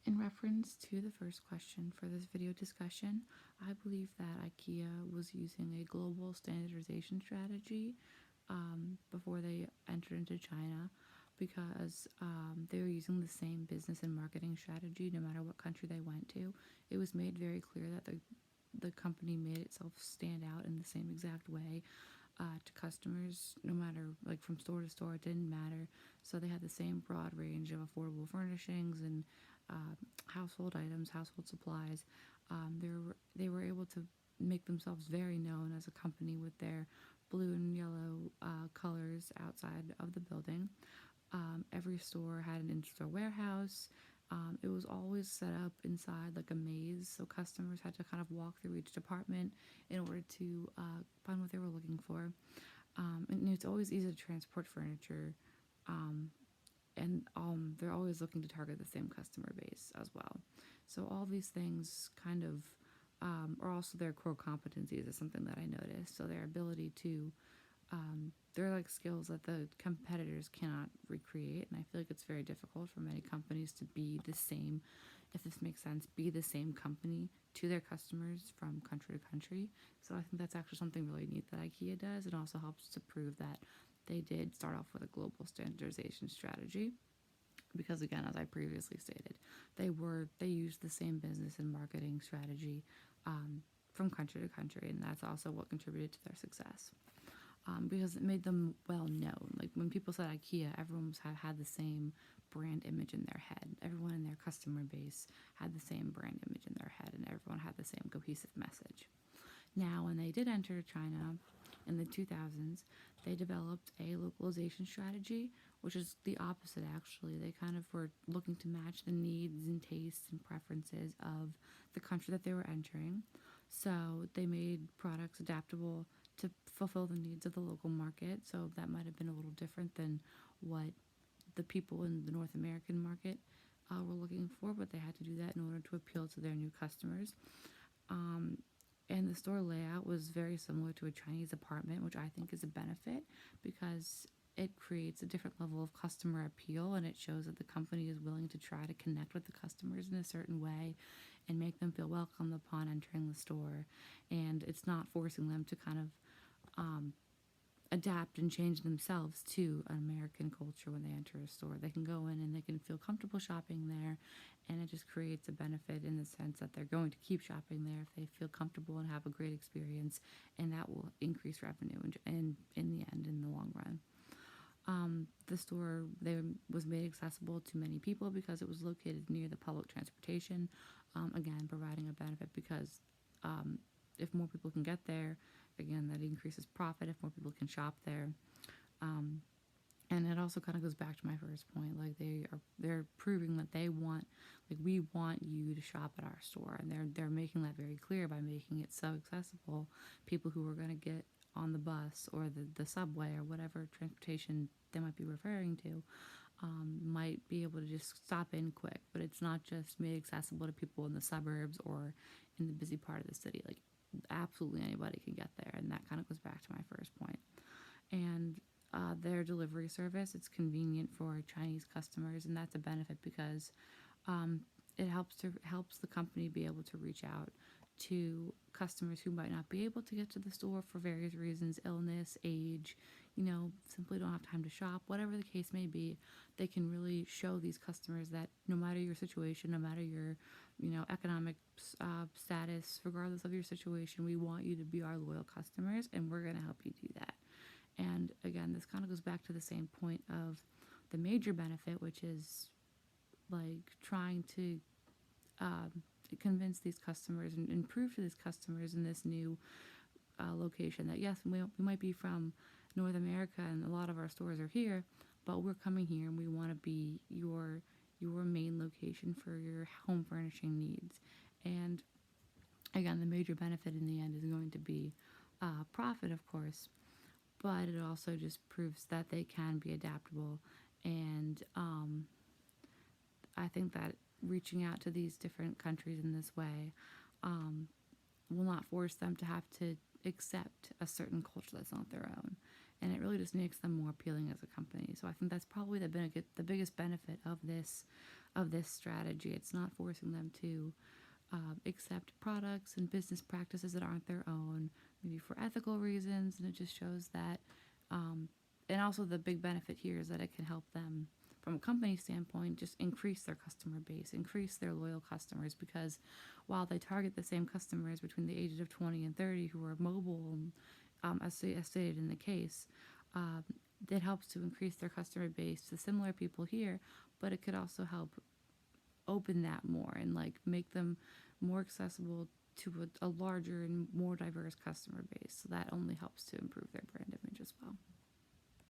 In reference to the first question for this video discussion, I believe that IKEA was using a global standardization strategy before they entered into China because they were using the same business and marketing strategy no matter what country they went to. It was made very clear that the company made itself stand out in the same exact way to customers, no matter, like, from store to store, it didn't matter. So they had the same broad range of affordable furnishings and household items, household supplies. They were able to make themselves very known as a company with their blue and yellow colors outside of the building. Every store had an in-store warehouse. It was always set up inside like a maze, so customers had to kind of walk through each department in order to find what they were looking for. And it's always easy to transport furniture, and they're always looking to target the same customer base as well. So all these things kind of are also their core competencies is something that I noticed. So their ability to they're like skills that the competitors cannot recreate, and I feel like it's very difficult for many companies to be the same, if this makes sense, be the same company to their customers from country to country. So I think that's actually something really neat that IKEA does. It also helps to prove that they did start off with a global standardization strategy because, again, as I previously stated, they used the same business and marketing strategy from country to country, and that's also what contributed to their success. Because it made them well known. Like, when people said IKEA, everyone had the same brand image in their head. Everyone in their customer base had the same brand image in their head, and everyone had the same cohesive message. Now, when they did enter China in the 2000s, they developed a localization strategy, which is the opposite, actually. They kind of were looking to match the needs and tastes and preferences of the country that they were entering. So they made products adaptable to fulfill the needs of the local market. So that might have been a little different than what the people in the North American market were looking for, but they had to do that in order to appeal to their new customers. And the store layout was very similar to a Chinese apartment, which I think is a benefit because it creates a different level of customer appeal, and it shows that the company is willing to try to connect with the customers in a certain way and make them feel welcome upon entering the store. And it's not forcing them to kind of adapt and change themselves to an American culture when they enter a store. They can go in and they can feel comfortable shopping there, and it just creates a benefit in the sense that they're going to keep shopping there if they feel comfortable and have a great experience, and that will increase revenue and in the end, in the long run. The store was made accessible to many people because it was located near the public transportation, again, providing a benefit because if more people can get there, again, that increases profit if more people can shop there. And it also kind of goes back to my first point, like they're proving that they want, like, we want you to shop at our store, and they're making that very clear by making it so accessible. People who are going to get on the bus or the subway or whatever transportation they might be referring to might be able to just stop in quick, but it's not just made accessible to people in the suburbs or in the busy part of the city. Like, absolutely anybody can get there, and that kind of goes back to my first point. And their delivery service, it's convenient for Chinese customers, and that's a benefit because it helps the company be able to reach out to customers who might not be able to get to the store for various reasons, illness, age, simply don't have time to shop, whatever the case may be. They can really show these customers that no matter your situation, no matter your economic status, regardless of your situation, we want you to be our loyal customers, and we're going to help you do that. And again, this kind of goes back to the same point of the major benefit, which is like trying to convince these customers and prove to these customers in this new location that yes, we might be from North America and a lot of our stores are here, but we're coming here and we want to be your main location for your home furnishing needs. And again, the major benefit in the end is going to be profit, of course, but it also just proves that they can be adaptable. And I think that reaching out to these different countries in this way will not force them to have to accept a certain culture that's not their own. And it really just makes them more appealing as a company. So I think that's probably the biggest benefit of this of this strategy. It's not forcing them to accept products and business practices that aren't their own, maybe for ethical reasons, and it just shows that. And also, the big benefit here is that it can help them, from a company standpoint, just increase their customer base, increase their loyal customers, because while they target the same customers between the ages of 20 and 30 who are mobile, as stated in the case, it helps to increase their customer base to similar people here, but it could also help open that more and like make them more accessible to a larger and more diverse customer base. So that only helps to improve their brand image as well.